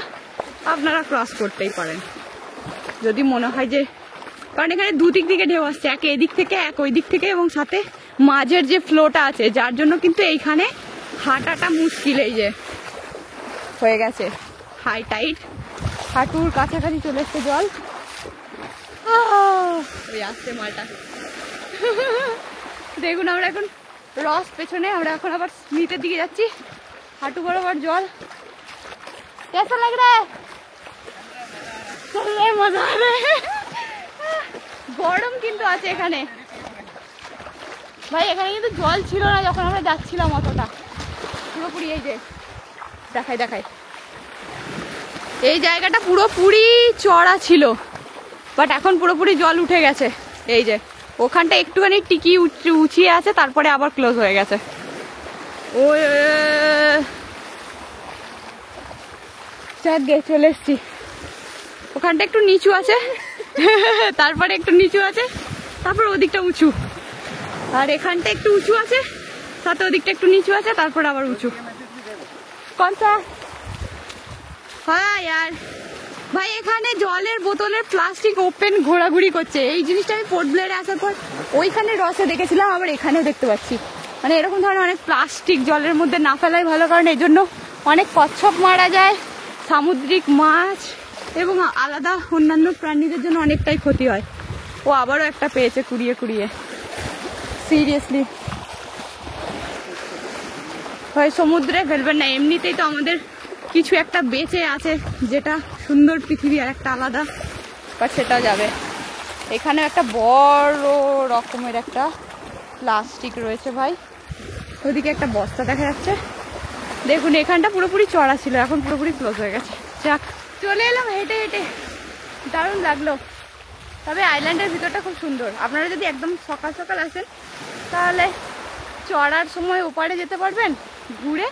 আপনারা ক্রস করতেই পারেন যদি মনে হয় যে, কারণ এখানে দুদিক থেকে ঢেউ আসছে, এক এদিক থেকে এক ওই দিক থেকে, এবং সাথে মাঝের যে ফ্লোটা আছে, যার জন্য কিন্তু এইখানে হাঁটাটা মুশকিল। এই যে হয়ে গেছে হাই টাইট, হাঁটুর কাছাকাছি চলে এসছে জল। ওই আসছে মালটা দেখুন, আমরা এখন রস পেছনে, আমরা এখন আবার স্মিথের দিকে যাচ্ছি, হাঁটু বরাবর জল। কেসা লাগ রা হ্যায়? মজা হবে। গরম কিন্তু আছে এখানে ভাই, এখানে কিন্তু জল ছিল না যখন আমরা যাচ্ছিলাম অতটা, পুরোপুরি এই যে দেখাই দেখাই, এই জায়গাটা পুরোপুরি চড়া ছিল, বাট এখন পুরোপুরি জল উঠে গেছে। এই যে ওখানটা একটুখানি টিকি উঁচিয়ে আছে, তারপরে আবার ক্লোজ হয়ে গেছে। ওই চলে এসছি, ওখানটা একটু নিচু আছে তারপরে একটু নিচু আছে, তারপর ওদিকটা উঁচু, আর এখানটা একটু উঁচু আছে, সাথে ওদিকটা একটু নিচু আছে, তারপর আবার উঁচু। কোনটা? হ্যাঁ यार ভাই, এখানে জলের বোতলের প্লাস্টিক ওপেন ঘোরাঘুরি করছে। এই জিনিসটা আমি পোর্ট ব্লেয়ারে আসার পর ওইখানে রসে দেখেছিলাম, আবার এখানেও দেখতে পাচ্ছি। মানে এরকম ধরনের অনেক প্লাস্টিক জলের মধ্যে না ফেলাই ভালো, কারণ এই জন্য অনেক কচ্ছপ মারা যায়, সামুদ্রিক মাছ এবং আলাদা অন্যান্য প্রাণীদের জন্য অনেকটাই ক্ষতি হয়। ও আবারও একটা পেয়েছে কুড়িয়ে কুড়িয়ে, সিরিয়াসলি হয় সমুদ্রে ফেলবেন না, এমনিতেই তো আমাদের কিছু একটা বেঁচে আছে, যেটা সুন্দর পৃথিবী আর একটা আলাদা, বা সেটা যাবে। এখানে একটা বড় রকমের একটা প্লাস্টিক রয়েছে ভাই, ওদিকে একটা বস্তা দেখা যাচ্ছে। দেখুন এখানটা পুরোপুরি চড়া ছিল, এখন পুরোপুরি ক্লোজ হয়ে গেছে। যাক, চলে এলাম হেঁটে হেঁটে, দারুণ লাগলো। তবে আইল্যান্ডের ভিতরটা খুব সুন্দর। আপনারা যদি একদম সকাল সকাল আসেন, তাহলে চড়ার সময় ওপারে যেতে পারবেন, ঘুরে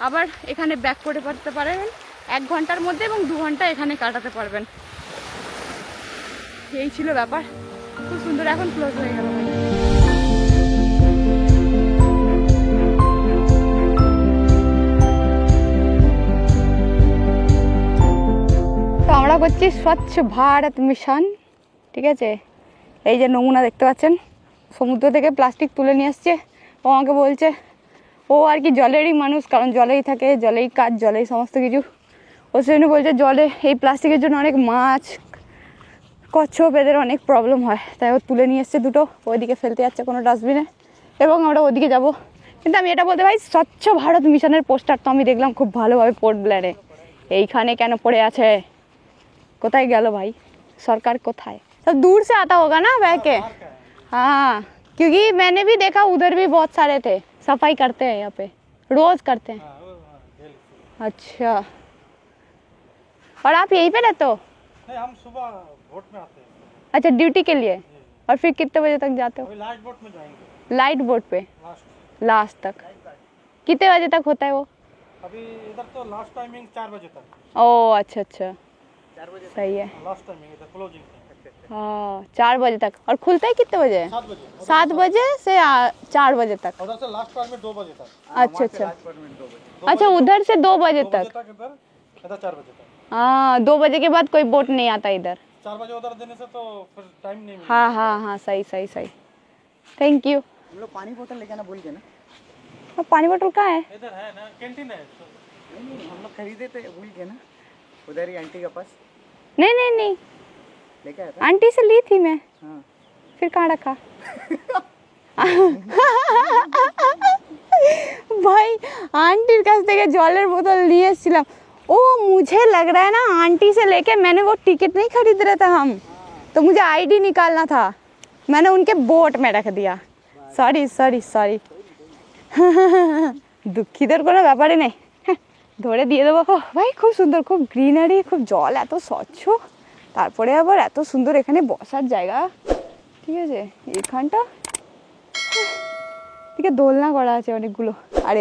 আবার এখানে ব্যাক করে পড়তে পারবেন 1 ঘন্টার মধ্যে, এবং 2 ঘন্টা এখানে কাটাতে পারবেন। এই ছিল ব্যাপার, খুব সুন্দর। এখন ক্লোজ হয়ে গেল। তো আমরা করছি স্বচ্ছ ভারত মিশন, ঠিক আছে। এই যে নমুনা দেখতে পাচ্ছেন, সমুদ্র থেকে প্লাস্টিক তুলে নিয়ে আসছে। ও আমাকে বলছে ও আর কি জলেরই মানুষ, কারণ জলেই থাকে, জলেই কাজ, জলেই সমস্ত কিছু। ও সেজন্য বলছে জলে এই প্লাস্টিকের জন্য অনেক মাছ, কচ্ছপ, এদের অনেক প্রবলেম হয়, তাই ও তুলে নিয়ে এসছে দুটো, ওইদিকে ফেলতে যাচ্ছে কোনো ডাস্টবিনে, এবং আমরা ওদিকে যাব। কিন্তু আমি এটা বলতে পারি, স্বচ্ছ ভারত মিশনের পোস্টার তো আমি দেখলাম খুব ভালোভাবে পোর্ট ব্লেয়ারে, এইখানে কেন পড়ে আছে? কোথায় গেল ভাই? सरकार कोথায়? सब दूर से आता होगा ना बह के। हाँ, क्योंकि मैंने भी देखा उधर भी बहुत सारे थे, सफाई करते हैं यहाँ पे, रोज करते हैं। अच्छा, और आप यहीं पे रहते हो? नहीं, हम सुबह बोट में आते हैं। अच्छा, ड्यूटी के लिए। और फिर कितने बजे तक जाते हो? अभी लास्ट बोट में जाएंगे, लाइट बोट पे लास्ट तक। कितने बजे तक होता है वो? अभी इधर तो लास्ट टाइमिंग 4 बजे तक। ओ अच्छा अच्छा, 4 बजे सही है। लास्ट टाइमिंग इधर क्लोजिंग हाँ, 4 बजे तक। और खुलता है कितने बजे? 7 बजे। 7 बजे से 4 बजे तक। उधर से लास्ट टाइम में 2 बजे तक। अच्छा अच्छा, अच्छा उधर से 2 बजे 2 तक। बजे तक इधर 4 बजे तक। हाँ, 2 बजे के बाद कोई बोट नहीं आता इधर। 4 बजे उधर देने से तो फिर टाइम नहीं मिलेगा। हाँ हाँ हाँ, सही सही सही, थैंक यू। हम लोग पानी बोतल लेके आना भूल गए ना। पानी बोतल कहाँ है? इधर है ना, कैंटीन है। हम लोग खरीदे थे, भूल गए ना, उधर ही आंटी के पास नहीं नहीं नहीं, लेके आया था। आंटी से ली थी मैं, हाँ फिर कहाँ रखा? ভাই आंटीर কাছ থেকে জলের বোতল নিয়ে এসেছিলাম। ओ मुझे लग रहा है ना आंटी से लेके मैंने वो टिकट नहीं खरीद रहे थे हम, तो मुझे आईडी निकालना था, मैंने उनके बोट में रख दिया। Sorry sorry sorry. দুঃখিতের কোনো ব্যাপারই নেই, ধরে দিয়ে দেবো। ভাই খুব সুন্দর, খুব গ্রিনারি, খুব জল এত স্বচ্ছ, তারপরে আবার এত সুন্দর এখানে বসার জায়গা। ঠিক আছে, এখানটা এদিকে দোলনা করা আছে অনেকগুলো, আর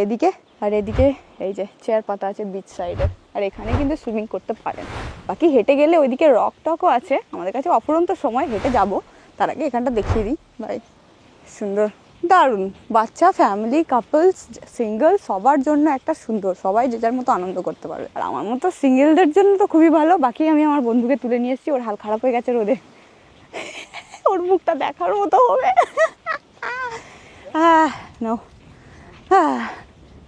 এদিকে এই যে চেয়ার পাতা আছে বিচ সাইডে, আর এখানে কিন্তু সুইমিং করতে পারেন। বাকি হেঁটে গেলে ওইদিকে রক টকও আছে, আমাদের কাছে অফুরন্ত সময়, হেঁটে যাব। তার আগে এখানটা দেখিয়ে দিই। ভাই সুন্দর, দারুণ, বাচ্চা, ফ্যামিলি, কাপলস, সিঙ্গেল, সবার জন্য একটা সুন্দর, সবাই যে যার মতো আনন্দ করতে পারবে। আর আমার মতো সিঙ্গেলদের জন্য তো খুবই ভালো। বাকি আমি আমার বন্ধুকে তুলে নিয়ে এসেছি, ওর হাল খারাপ হয়ে গেছে রোদে, ওর মুখটা দেখার মতো হবে। नो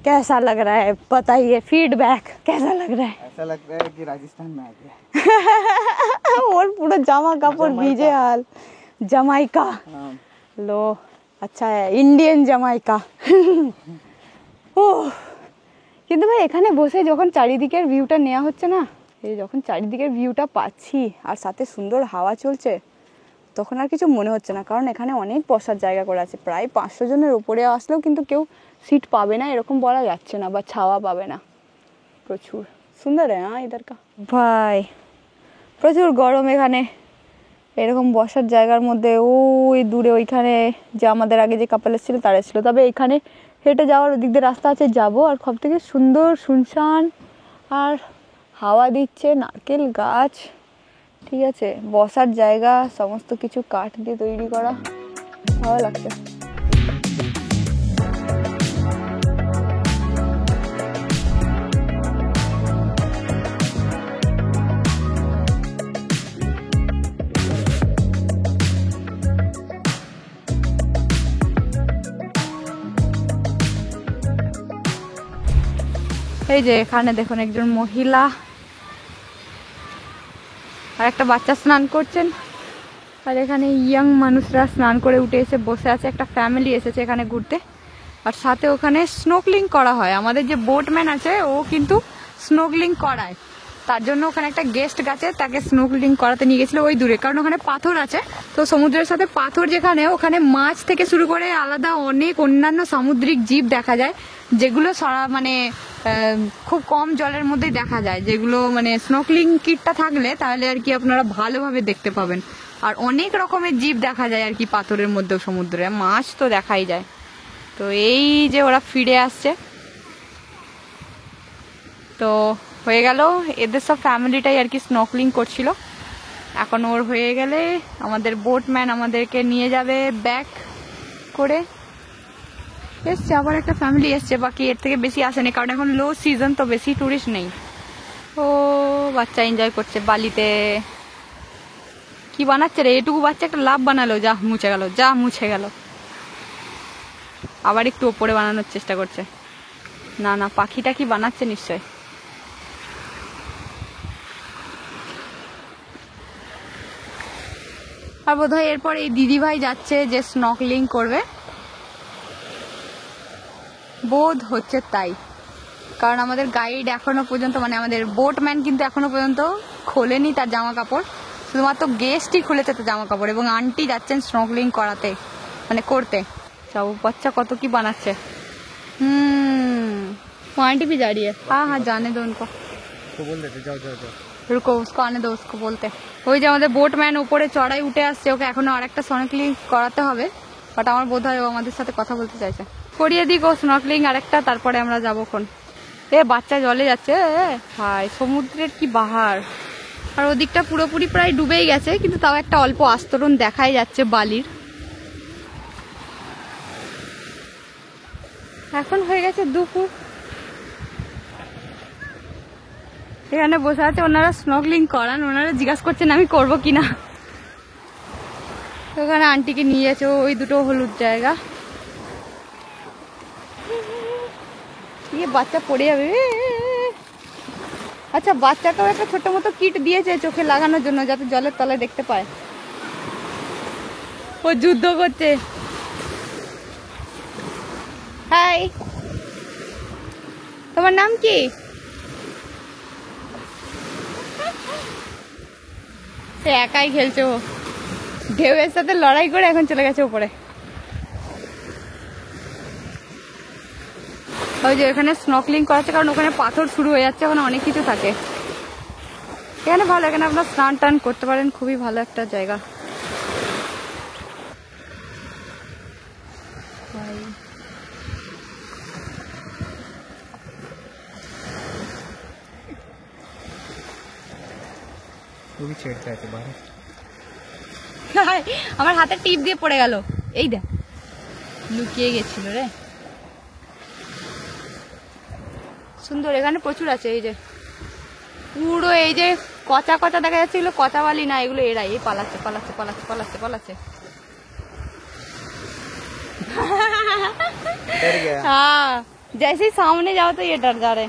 कैसा लग रहा है बताइए, फीडबैक कैसा लग रहा है? ऐसा लग रहा है कि राजस्थान में आ गया। और पूरा जामा कपड़ भीजे हाल, जमाइका हाँ। लो, अच्छा है, इंडियन जमाइका। ও কিন্তু ভাই এখানে বসে যখন চারিদিকের ভিউটা নেওয়া হচ্ছে না, এই যখন চারিদিকের ভিউটা পাচ্ছি আর সাথে সুন্দর হাওয়া চলছে, তখন আর কিছু মনে হচ্ছে না। কারণ এখানে অনেক বসার জায়গা করে আছে, প্রায় 500 জনের উপরে আসলেও কিন্তু কেউ সিট পাবে না এরকম বলা যাচ্ছে না, বা ছাওয়া পাবে না। প্রচুর সুন্দর হ্যাঁ ইধার কা। ভাই প্রচুর গরম এখানে, এরকম বসার জায়গার মধ্যে ওই দূরে ওইখানে যে আমাদের আগে যে কাপল ছিল তারা ছিল। তবে এখানে হেঁটে যাওয়ার ওদিক দিয়ে রাস্তা আছে, যাবো। আর সব থেকে সুন্দর শুনশান, আর হাওয়া দিচ্ছে, নারকেল গাছ, ঠিক আছে, বসার জায়গা, সমস্ত কিছু কাঠ দিয়ে তৈরি করা, ভালো লাগছে। এই যে এখানে দেখুন একজন মহিলা আর একটা বাচ্চা স্নান করছেন, আর এখানে ইয়াং মানুষরা স্নান করে উঠে এসে বসে আছে। একটা ফ্যামিলি এসেছে এখানে ঘুরতে, আর সাথে ওখানে স্নোকলিং করা হয়। আমাদের যে বোটম্যান আছে ও কিন্তু স্নোকলিং করায়, তার জন্য ওখানে একটা গেস্ট গেছে, তাকে স্নোকলিং করাতে নিয়ে গেছিল ওই দূরে। কারণ ওখানে পাথর আছে, তো সমুদ্রের সাথে পাথর যেখানে, ওখানে মাছ থেকে শুরু করে আলাদা অনেক অন্যান্য সামুদ্রিক জীব দেখা যায়, যেগুলো মানে খুব কম জলের মধ্যেই দেখা যায়, যেগুলো মানে স্নোকলিং কিটটা থাকলে তাহলে আর কি আপনারা ভালোভাবে দেখতে পাবেন। আর অনেক রকমের জীব দেখা যায় আর কি পাথরের মধ্যেও, সমুদ্রে মাছ তো দেখাই যায়। তো এই যে ওরা ফিরে আসছে, তো হয়ে গেল, এদের সব ফ্যামিলিটাই আর কি স্নোকলিং করছিল। এখন ওর হয়ে গেলে আমাদের বোটম্যান আমাদেরকে নিয়ে যাবে ব্যাক করে। এসছে আবার একটা ফ্যামিলি এসছে, বাকি এর থেকে বেশি আসেনি, কারণ এখন লো সিজন, তো বেশি টুরিস্ট নেই। ও বাচ্চা এনজয় করছে বালিতে। কি বানাচ্ছে রে, এটুকু বাচ্চা একটা লাভ বানালো, যা মুছে গেল, যা মুছে গেল। আবার একটু ওপরে বানানোর চেষ্টা করছে। না না, পাখিটা কি বানাচ্ছে নিশ্চয়। আর বোধহয় এরপর এই দিদিভাই যাচ্ছে যে স্নর্কেলিং করবে, বোধ হচ্ছে তাই। কারণ আমাদের গাইড এখনো পর্যন্ত, মানে আমাদের বোটম্যান কিন্তু এখনো পর্যন্ত খোলেনি তার জামা কাপড়, শুধুমাত্র গেস্টই খুলেছে তার জামা কাপড়। এবং আন্টি যাচ্ছেন স্নর্কেলিং করাতে, মানে করতে। সব বাচ্চা কত কি বানাচ্ছে। वो आंटी भी जा रही है। हाँ हाँ जाने दो उनको, तो बोल देते जाओ जाओ जाओ, रुको उसको आने दो, उसको बोलते। ওই যে আমাদের বোটম্যান উপরে চড়াই উঠে আসছে, ওকে এখনো আরেকটা স্নর্কেলিং করাতে হবে, বাট আমার বোধ হয় ও আমাদের সাথে কথা বলতে চাইছে। করিয়ে দিক ও স্নর্কেলিং আরেকটা, তারপরে আমরা যাবো খন। বাচ্চা জলে যাচ্ছে। ভাই সমুদ্রের কি বাহার। আর ওদিকটা পুরোপুরি প্রায় ডুবেই গেছে, কিন্তু তাও একটা অল্প আস্তরণ দেখাই যাচ্ছে বালির। এখন হয়ে গেছে দুপুর। এখানে বসে আছে, ওনারা স্নর্কেলিং করান, ওনারা জিজ্ঞাসা করছেন আমি করবো কিনা। ওখানে আন্টিকে নিয়ে যাচ্ছে, ওই দুটো হলুদ জায়গা। বাচ্চা পড়ে যাবে। আচ্ছা, বাচ্চাকেও একটা ছোট মতো কিট দিয়েছে চোখে লাগানোর জন্য, যাতে জলের তলায় দেখতে পায়। ও যুদ্ধ করছে। হাই, তোমার নাম কি? সে একাই খেলছে, ও ঢেউয়ের সাথে লড়াই করে এখন চলে গেছে উপরে। ওই যে এখানে স্নর্কেলিং করাচ্ছে, কারণ ওখানে পাথর শুরু হয়ে যাচ্ছে, ওখানে অনেক কিছু থাকে। এখানে ভালো, এখানে আপনার স্নান টান করতে পারেন, খুবই ভালো একটা জায়গা। वो भी छेड़ता है बाहर। আমার হাতে টিপ দিয়ে পড়ে গেল, এই দেখ লুকিয়ে গেছিল রে। সুন্দর, এখানে প্রচুর আছে। এই যে পুরো এই যে কচা কচা দেখা যাচ্ছে, এগুলো কচা বালি না, এগুলো এরাই এই পালাচ্ছে পালাচ্ছে পালাচ্ছে পালাচ্ছে পালাচ্ছে। डर गया। হ্যাঁ, जैसे ही सामने जाओ तो ये डर जा रहे।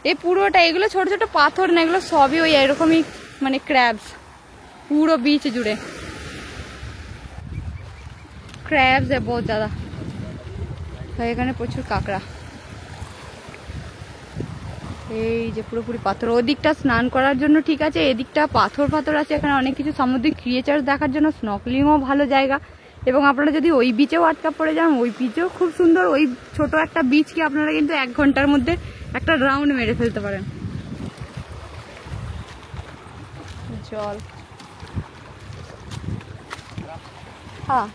এই পুরোটা, এগুলো ছোট ছোট পাথর না, এগুলো সবই ওই এরকমই মানে ক্র্যাবস, পুরো বিচ জুড়ে ক্র্যাবস है बहुत ज्यादा। এখানে প্রচুর কাঁকড়া। এই যে পুরোপুরি পাথর, ওদিকটা স্নান করার জন্য ঠিক আছে, এদিকটা পাথর পাথর আছে। এখানে অনেক কিছু সামুদ্রিক ক্রিয়েচার দেখার জন্য, স্নর্কেলিংও ভালো জায়গা। এবং আপনারা যদি ওই বিচেও আটকা পড়ে যান, ওই বিচেও খুব সুন্দর। ওই ছোট একটা বিচকে আপনারা কিন্তু 1 ঘন্টার মধ্যে একটা রাউন্ড মেরে ফেলতে পারেন। জল, হ্যাঁ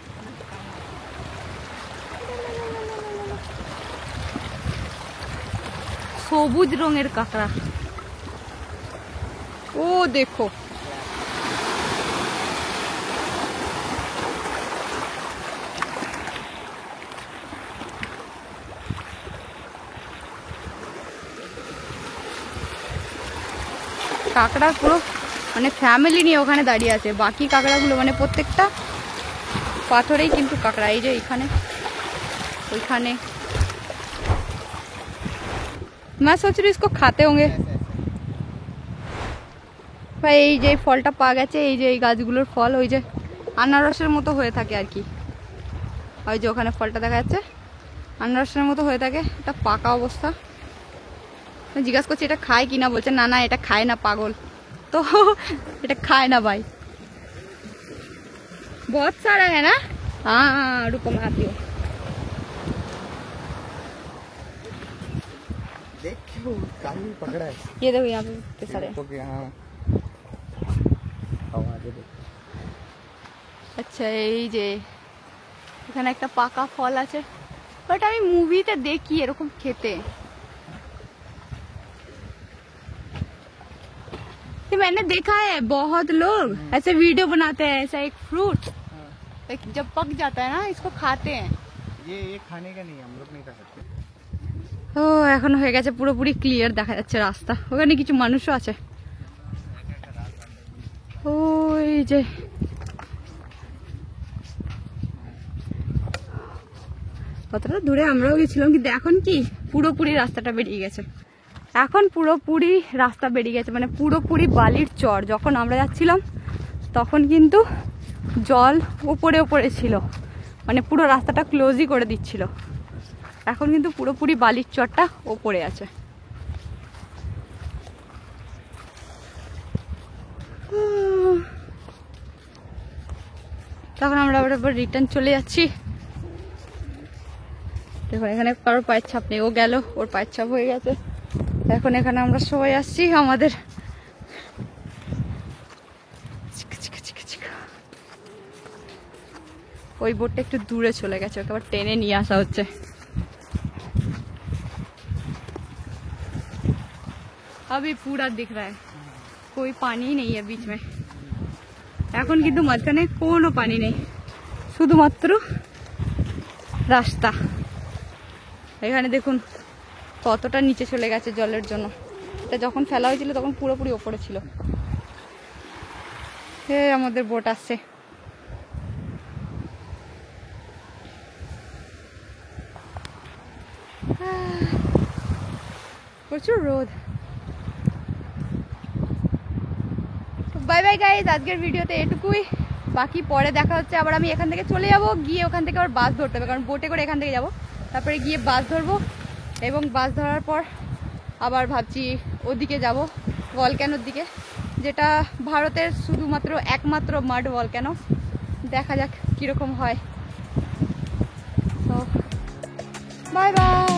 সবুজ রঙের কাঁকড়া, ও দেখো। কাঁকড়া পুরো মানে ফ্যামিলি নিয়ে ওখানে দাঁড়িয়ে আছে। বাকি কাঁকড়াগুলো মানে প্রত্যেকটা পাথরেই কিন্তু কাঁকড়া। এই যে এখানে ওইখানে। मैं सोच रही हूँ इसको खाते होंगे ভাই। এই যে ফলটা পাওয়া গেছে, এই যে এই গাছগুলোর ফল ওই যে আনারসের মতো হয়ে থাকে আর কি। ওই যে ওখানে ফলটা দেখা যাচ্ছে, আনারসের মতো হয়ে থাকে। এটা পাকা অবস্থা। জিজ্ঞাসা করছি এটা খায় কিনা, বলছে না না এটা খায় না, পাগল। তো এটা খায় না ভাই। बहुत सारा है ना। हाँ रुको मैं आती हूँ। देखो काफी पकड़ा है। ये देखो यहाँ पे कितने सारे। हाँ আচ্ছা, এই যে এখানে একটা পাকা ফল আছে, বাট আমি মুভিতে দেখি এরকম খেতে। तो मैंने देखा है बहुत लोग ऐसे वीडियो बनाते हैं, ऐसा एक फ्रूट जब पक जाता है ना, इसको खाते हैं। ये खाने का नहीं है, हम लोग नहीं खा सकते। ও এখন হয়ে গেছে পুরোপুরি ক্লিয়ার, দেখা যাচ্ছে রাস্তা। ওখানে কিছু মানুষও আছে। ওই যে কতটা দূরে আমরাও গেছিলাম, কিন্তু এখন কি পুরোপুরি রাস্তাটা বেরিয়ে গেছে। এখন পুরোপুরি রাস্তা বেরিয়ে গেছে, মানে পুরোপুরি বালির চর। যখন আমরা যাচ্ছিলাম তখন কিন্তু জল উপরে উপরে ছিল, মানে পুরো রাস্তাটা ক্লোজই করে দিচ্ছিল। এখন কিন্তু পুরোপুরি বালির চরটা ওপরে আছে। তখন আমরা আবার রিটার্ন চলে যাচ্ছি। দেখো এখানে কারোর পায়ের ছাপ নেই, ও গেল, ওর পায়ের ছাপ হয়ে গেছে। এখন এখানে আমরা সবাই আসছি। আমাদের ওই বোটটা একটু দূরে চলে গেছে, ওকে আবার টেনে নিয়ে আসা হচ্ছে। अभी पूरा दिख रहा है, कोई पानी ही नहीं है बीच में। এখন কিন্তু মাঝখানে কোনো পানি নেই, শুধুমাত্র রাস্তা। এখানে দেখুন কতটা নিচে চলে গেছে জলের জন্য। এটা যখন ফেলা হয়েছিল তখন পুরোপুরি ওপরে ছিল। আমাদের বোট আসছে। প্রচুর রোদ। বাই বাই গাইজ, আজকের ভিডিওতে এটুকুই। বাকি পরে দেখা হচ্ছে। আবার আমি এখান থেকে চলে যাব, গিয়ে ওখান থেকে আবার বাস ধরতে হবে, কারণ বোটে করে এখান থেকে যাব, তারপরে গিয়ে বাস ধরবো, এবং বাস ধরার পর আবার ভাবছি ওদিকে যাব, ভলক্যানোর দিকে, যেটা ভারতের শুধুমাত্র একমাত্র মাড ভলক্যানো। দেখা যাক কীরকম হয়। তো বাই বাই।